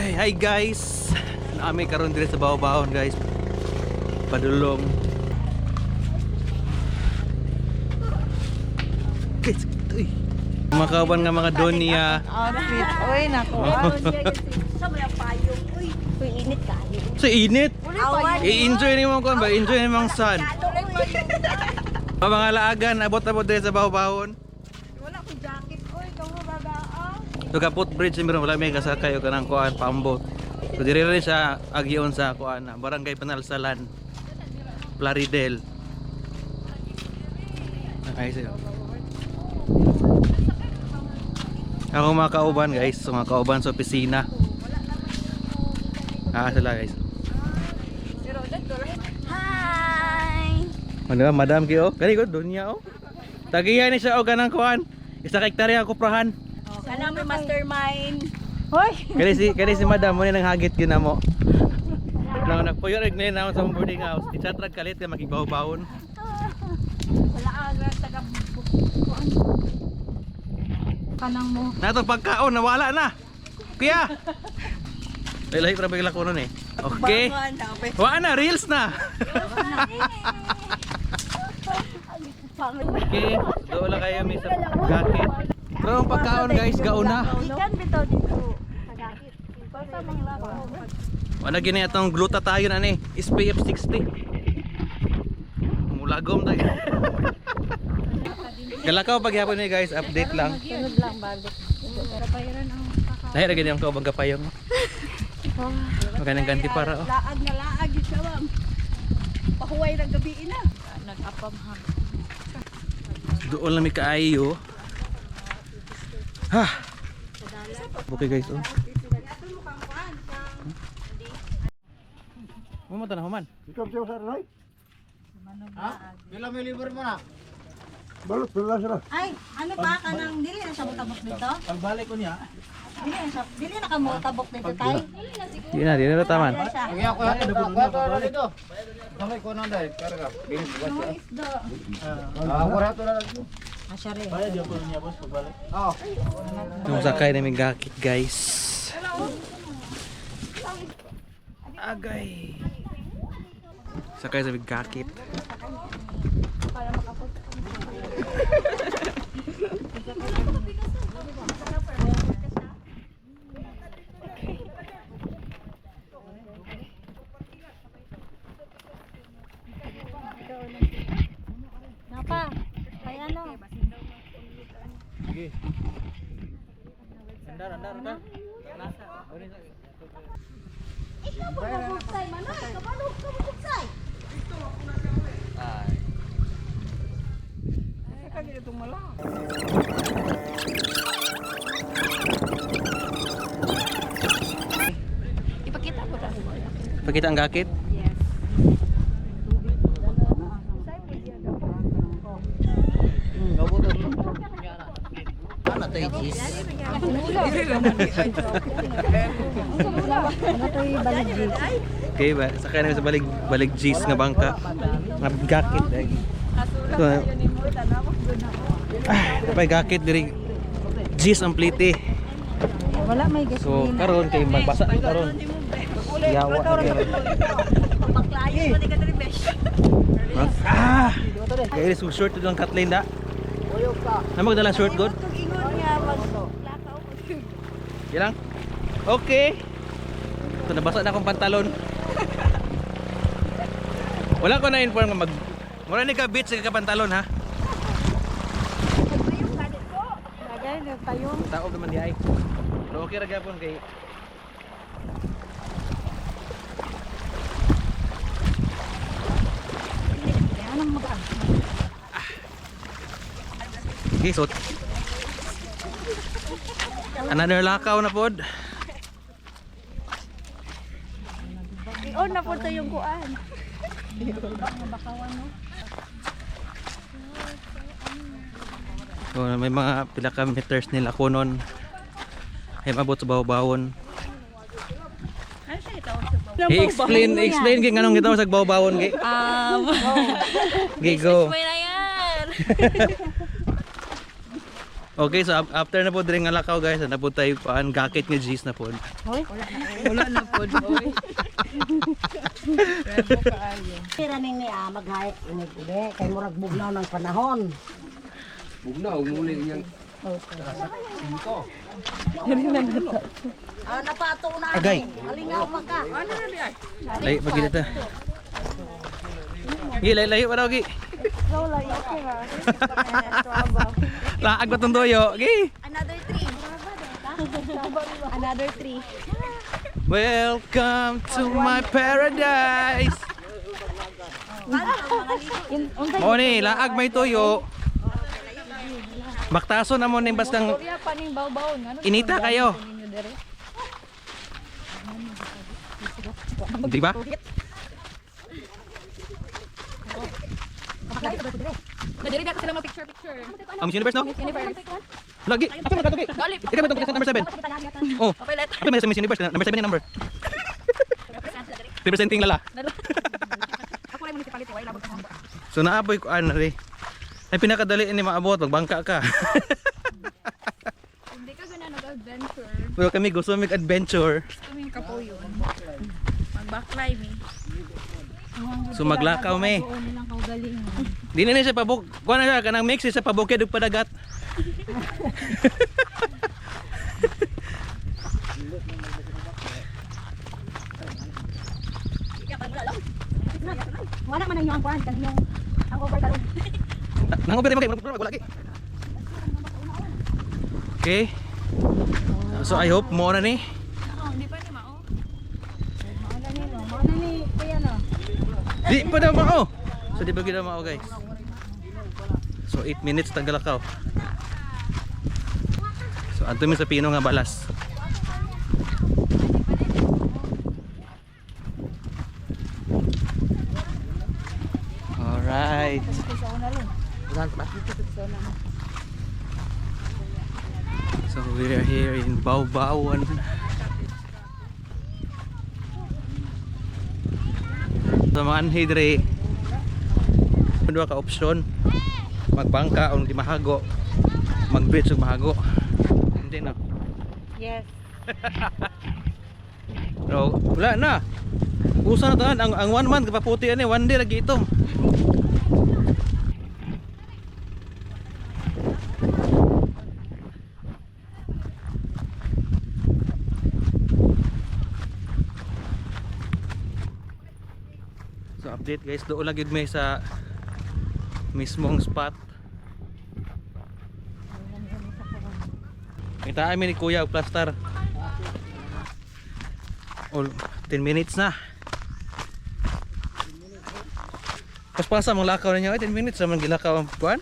Hi guys. Naami karon dire sa bawon guys. Padulong. Guys, uy. Makawan nga mga donya. Outfit. Uy, naku. Sa may payong. Uy, init kayo. So init. Awan. I-enjoy ni mo kon ba? Enjoy ni mong sun. Mga laagan abot-abot dire sa bawon. Wala ko jacket. Uy, kamo bagaa. So kaput bridge meron wala may kasakay o kanang kuan pambot. So dire rin siya agyon sa kuan Barangay Panalsalan. Plaridel. Ay sir. Ako mga kauban guys, so mga kauban sa opisina. Sila guys. Hi. Ano ba madam kayo? Kani ko dunya oh. Tagiyan ni siya og kanang kuan. Isa ka hektarya kuprahan. Kana may mastermind. Hoy. Kani si madam mo ni nang hagit gyud namo. Nang nagpuyo reg ni na sa boarding house. Itsatrag kalit ka makigbaw-bawon. Wala aga taga kanang mo. Nato pagkaon nawala na. Kuya. Lahi para bigla ko nun eh. Okay. Wala na reels na. Okay. Wala kayo may sa gakit. Pero ang pagkaon guys gauna. Ikan bitaw dito. Tagakit. Basta mang lako. Wala gini atong glutathione ani, SPF 60. Mulagom tayo. Kalakaw pagyapon ni guys, update lang. Sunod lang balik. Pero bayaran ang kaka. Lahi ra gini ang kaubang kapayong. Maganang ganti para oh. Laag na laag yun siya ma'am. Pahuway ng gabi na. Nag-apam ha. Doon lang may kaayo. Ha. Okay guys oh. Mumata na human. Ikaw siya sa rin. Ha? Pila may liver mo na? Balot, pila sila. Ay, ano pa kanang dili na siya mutabok dito? Pagbalik ko niya. Dili na ka mutabok dito tay. Di na taman. Sige ako yan dito. Kamay ko nang dahil. Karga. Binis ko siya. Isda. Ako rato na lang. Asya rin. Bayad yung po niya boss pagbalik. Oo. Yung sakay namin gakit guys. Agay. Sakay sa big gakit. Napa? Kay ano? Sige. Andar. Ikaw ba mabuksay manay? Kabalo ka mabuksay. Ay. Ipakita mo ta. Pakita ang gakit. Yes. Ano tayo cheese? Ano to yung baligid? Okay ba? Sakay namin sa balig G's nga bangka. Nga gakit dahil. Ito. Tapay gakit diri G's ang plite. Wala may So karon kay magbasa karon. Yawa na karon. Paklayan mo ni ka diri besh. Kaya so short lang Kathleen da. Na magdala short good. Ingon nga maglakaw ko. Ilang? Okay. So nabasa na akong pantalon. Wala ko na inform nga mag mura ni ka beach sa pantalon ha. Lagay na tayo. Taob naman di ay. Pero okay ra gyapon kay Anong mag okay, so another lakaw na pod. I-on na po to yung kuan. So, may mga pila ka meters nila kunon. Ay mabot sa bawon. I-explain kay nganong gitaw sa bawon gi. Gi go. May na yan. Okay, so after na po diri nga lakaw guys, na po tayo paan gakit nga G's na po. Hoy. Wala na po, hoy. Rebo kaayo. Tira ning ni maghay ini kay murag bugnaw ng panahon. Bugnaw, muli niyang. Napato na. Agay. Alingaw man ka. Layo pag kita. Gi layo pa daw gi. Laag ba tong toyo? Gi. Another 3. Another 3. Welcome to my paradise. Mo ni laag may toyo. Baktaso na mo ning bastang Kuya paning baw-baw ano? inita kayo. Di ba? Nadiri ba sila mag-picture? Ang Miss Universe no? Universe. Lagi. Ako na katugi. Galip. Ikaw ba itong number 7? Oh. Okay, let. Ako may sa Miss Universe. Number 7 yung number. Representing lala. Ako lang municipality, wala labot ka. So naaboy ko ano rin. Ay pinakadali ni maabot. Magbangka ka. Hindi ka gana nag-adventure. Pero kami gusto mag-adventure. Kaming kapuyon. Mag-backline eh. So maglakaw may. Nilang kaugaling. Di na siya pabuk. Kuha na siya. Kanang mix sa pabukid ug padagat. Wala man ang yung kuan kag yung ang overtalon. Nang ubere mo kay wala lagi. Okay. So I hope mo na ni. Hindi pa ni mao. Mana ni kuya no. Di pa daw mao. So di ba gid mao guys. So 8 minutes tagalakaw. So adto mi sa pino nga balas. Alright. So we are here in Baw-Bawan. Sa mga anhidre, dua ka opsyon. Magbangka o di mahago. Mag-bridge o mahago. Hindi na. Yes. So, wala na. Usa na tanan ang 1 month kapaputi ani 1 day lagi itong. So update guys, doon lagi may sa mismong spot. Kita amin ni Kuya og plaster. All 10 minutes na. Paspasa mong lakaw ninyo, 10 minutes naman gilakaw ang kuan.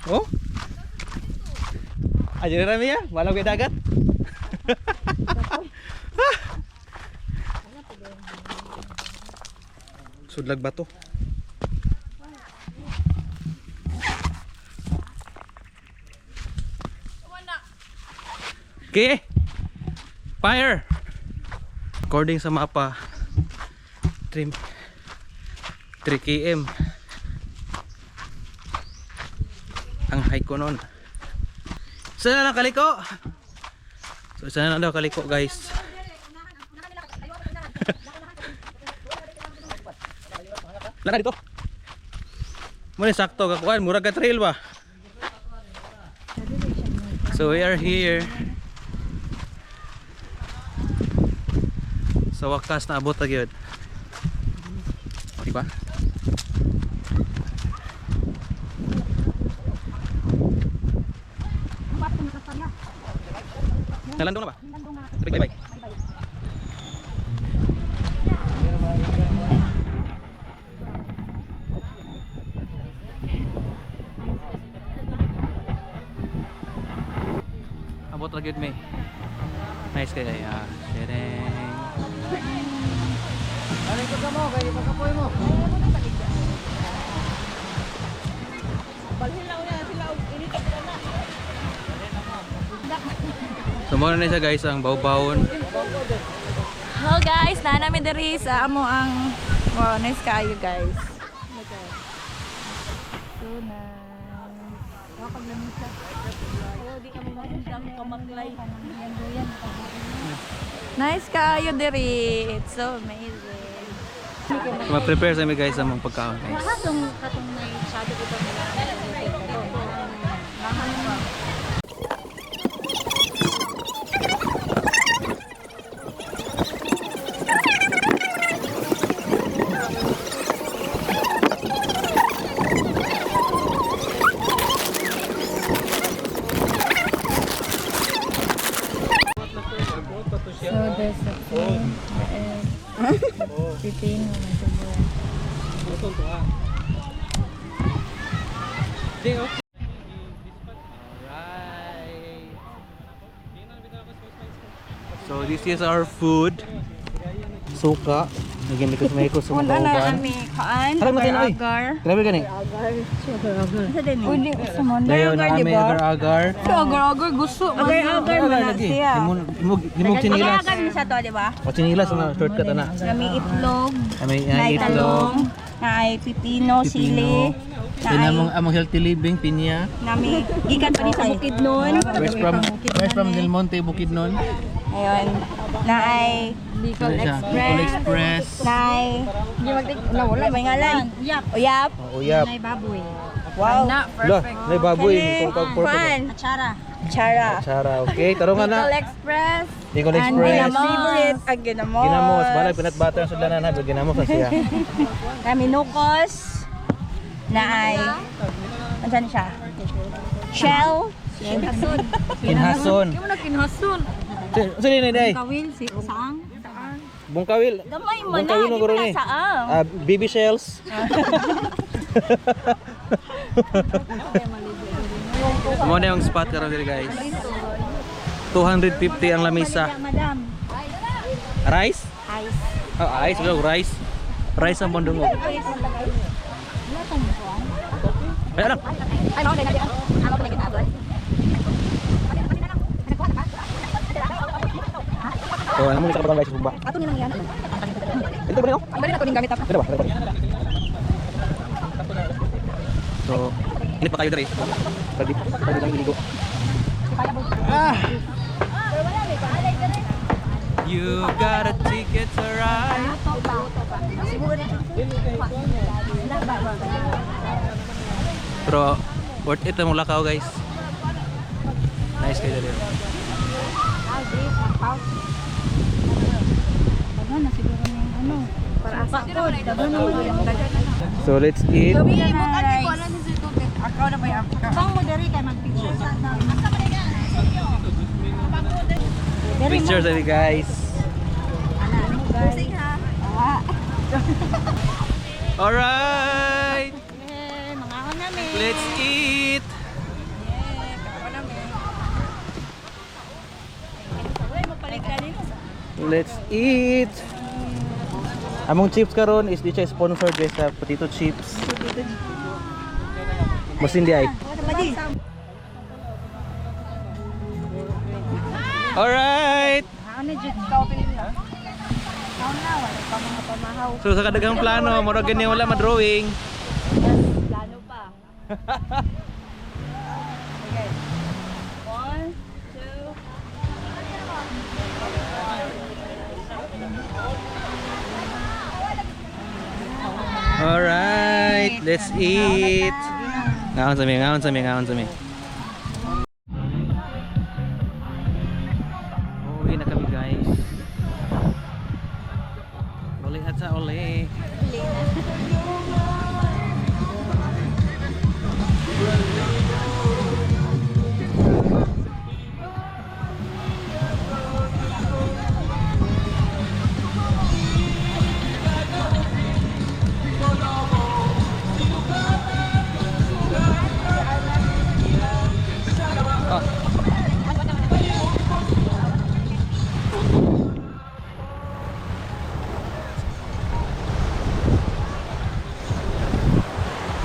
Oh? Ayo rami ya, walau kay dagat. Sudlag bato. Okay. Fire. According sa mapa 3 km ang hike ko nun. Isa na lang kaliko. So isa na lang daw kaliko guys. Laka dito. Muna sakto kakuan, murag ka trail ba? So we are here. Sa wakas na abot na gyud. Diba? Nalandong na ba? Bye bye. Abot ra gyud may. Nice kay Shereng. Ano ito ka mo? Kaya pagkapoy mo. So muna na siya guys ang Baw-Bawon. Hello guys, na namin diri sa amo ang wow, nice kayo guys. So nice. Ayaw, di ka magandang kamaklay. Nice kayo diri. It's so amazing. Ma-prepare sa guys sa mga pagkaon guys. Katong may shadow ito nila. So there's a plane, pipino, may tubo. So this is our food. Suka. Lagyan ko sa may ko sa mga kauban. Kaan, Alam mo tayo na, oy. agar. Grabe gani. Isa din eh. Uy, sa mo. Dayon na kami agar-agar. Agar-agar gusto. Agar-agar mo na siya. Limog chinilas. Agar mo siya to, di ba? O chinilas na shortcut ana. May itlog, May may itlog. talong, may pipino, sili, Among healthy living pinya. nami gikan pa ni sa Bukidnon. Where's from Del Monte Bukidnon. Ayun. Naay Bicol Express. Naay wala may ngalan. Uyap. Uyap. baboy. Wow. Lah, may baboy. Fun. Atsara. Chara. Chara, okay. Tarungan na. Express. Bicol And Express. favorite ang ginamos. Ginamos. Balay, peanut butter ang sudlanan ha. Ginamos na siya. Kami nukos. Naay. Ansan siya? Shell. Kinhason. Yung na kinhason. Saan yun day? Kawil, si Saang. Bungkawil. Gamay mo Bungkawil na. mo Di guro mo ni. na saang. Baby shells. Mo na yung spot karon diri guys. 250 ang lamisa. Madam. Rice? Ice. Oh, ice, rice. Rice ang bondong. Ay, anak. Ay, mo na ako na kita doon. So, ano mo sa kapatang guys, bumba? Ato nilang yan. Ito ba niyo? Balik na ko ning gamit ako. Ito ba? So, init pa kayo diri. Pwede lang dito. You got a ticket to ride. Pero, worth it ang Lakaw guys. Nice kayo diri. Na siguro ng ano. Para asa ko. Dagan naman yung So, let's eat. Ako na ba yung Bang mo diri kay mag-picture sa Pictures diri guys. Alright. mga ako namin. Let's eat. Let's eat. Among chips karon is di siya sponsored guys sa potato chips. Mas hindi ay. Alright. Ano jud ka open na? Wala pa mga pamahaw. So sa kadagang plano, mura ganyan wala ma-drawing. Plano pa. Okay. 1, 2. Alright, let's eat. Ngaon sa mi, ngaon sa mi, ngaon sa mi. Uwi na kami guys. Uli at sa uli.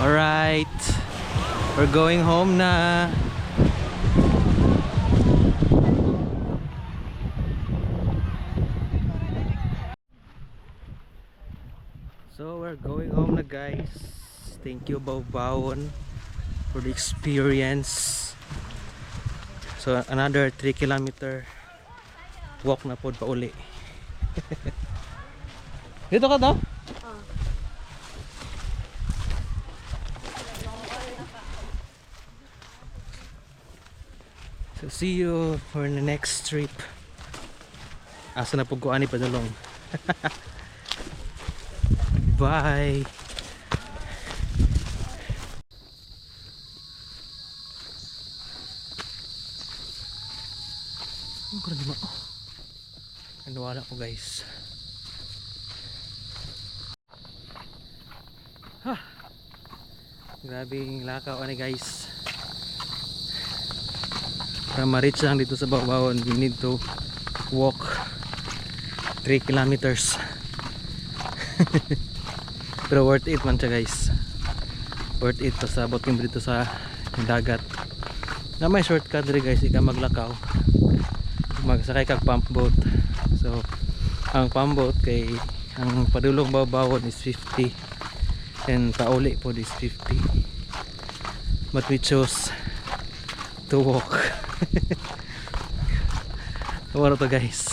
Alright, we're going home na. So we're going home na guys. Thank you Bawbawon for the experience. So another 3 kilometer walk na pod pa uli. Dito ka daw? So see you for the next trip. Asa na po ko ani padulong. Bye. Ano ko na oh. Nanuwala ko guys. Ha. Grabe yung lakaw ani guys. Para ma-reach lang dito sa bawon, we need to walk 3 kilometers. Pero worth it man siya guys. Worth it pasabot yung dito sa dagat. Na may shortcut rin guys, ika maglakaw. Magsakay kag pump boat. So ang pump boat kay ang padulong bawon is 50 and pauli po is 50. But we chose to walk. Wala to guys.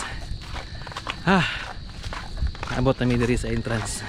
Abot na mi diri sa entrance.